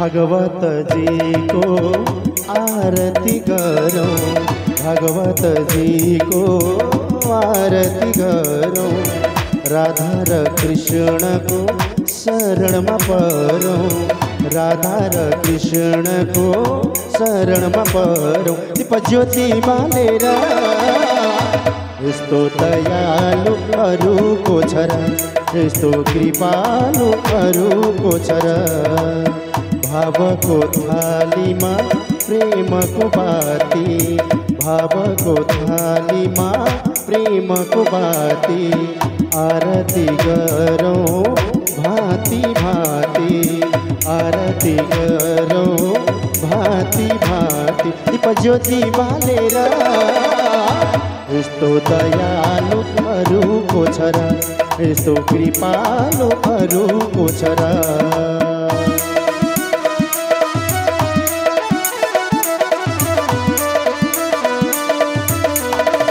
भागवत जी को आरती करो, भागवत जी को आरती करो। राधा र कृष्ण को शरण में परो, राधा र कृष्ण को शरण में परो। दीप ज्योति बालेरा यस्तो दयालु अरूको छरा, यस्तो कृपालु अरूको छरा। भावको थालीमा प्रेमको बाती, भावको थालीमा प्रेमको बाती। आरती गरौँ भाँति भाँति, आरती गरौँ भाँति भाँति। दीप ज्योति बालेर यस्तो दयालु अरूको छरा, यस्तो कृपालु अरूको छरा।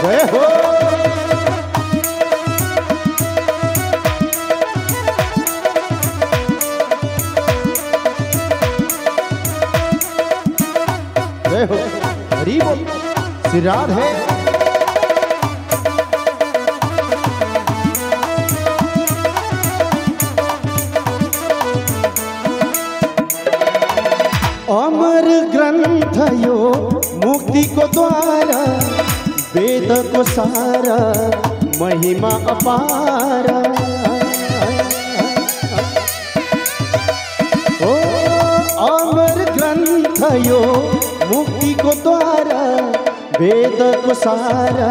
जय हो। जय हो। हरि बोल। श्री राधे। अमर ग्रंथ यो मुक्ति को द्वारा, वेद को सारा महिमा अपारा। ओ अमर ग्रंथ यो मुक्ति को द्वारा, वेद को सारा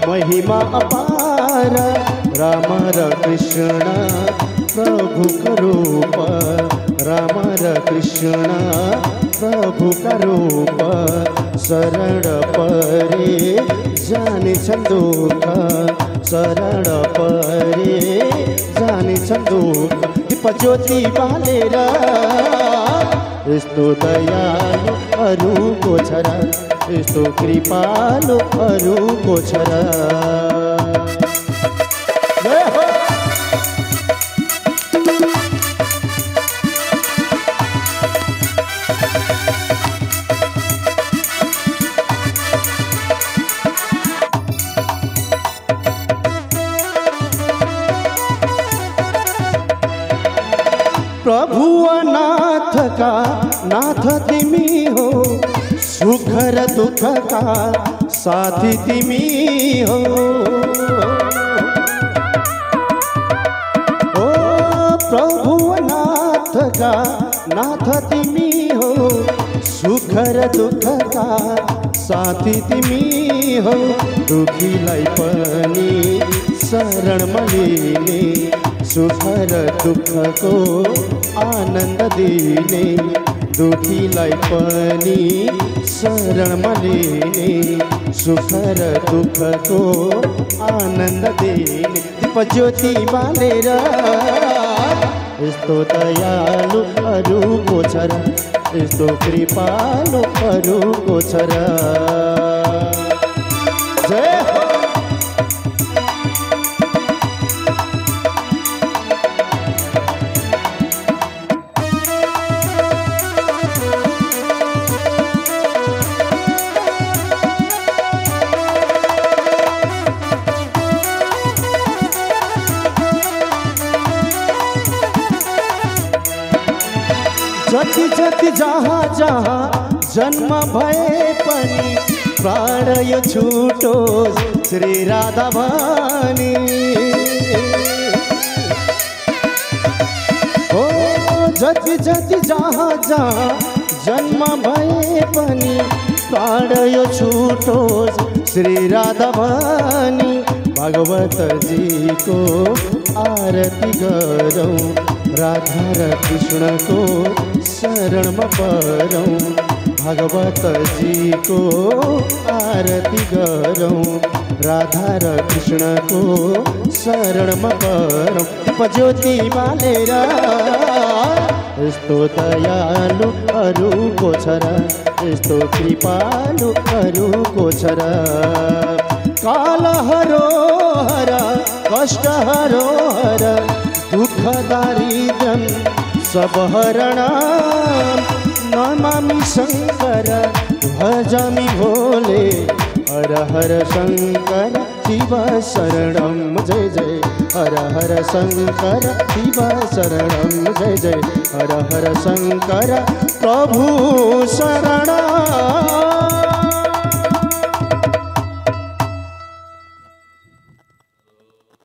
महिमा अपारा। राम र कृष्ण प्रभु का रूप, राम र कृष्ण प्रभु का रूप। शरण परे जाने दुख, शरण परे जाने दुख। दीप ज्योति बालेर यस्तो दयालु अरूको छरा, यस्तो कृपालु अरूको छरा। जय हो। प्रभु अनाथ का नाथ तिमी हो, सुख र दुख का साथी तिमी हो। ओ प्रभु अनाथ का नाथ तिमी हो, सुख र दुख का साथी तिमी हो। दुखीलाई पनि शरण लिने, सुख र दुख को आनंद दिने। दुखीलाई पनि शरण लिने, सुख र दुख को आनंद दिने। दीप ज्योति बालेर यस्तो दयालु अरूको छरा, यस्तो कृपालु अरूको छरा। जय हो। जति जति जहाँ जहाँ जन्म भए पनि प्राण यो छुटो श्री राधा भनी। हो जति जति जहाँ जहाँ जन्म भए पनि प्राण यो छुटो श्री राधा भनी। भागवत जी को आरती गरौँ, राधा र कृष्ण को शरण में परो। भागवत जी को आरती गरौँ, राधा र कृष्ण को शरण में परो। दीप ज्योति बालेर यस्तो दयालु अरूको छरा, यस्तो कृपालु अरूको छरा। काल हरो हर कष्ट हरो हर, दुख दारिद्र्यम सबहरण नमामि शंकर भजामि भोले हर हर शंकर शिव शरणम जय जय हर हर शंकर शिव शरणम जय जय हर हर शंकर प्रभु शरण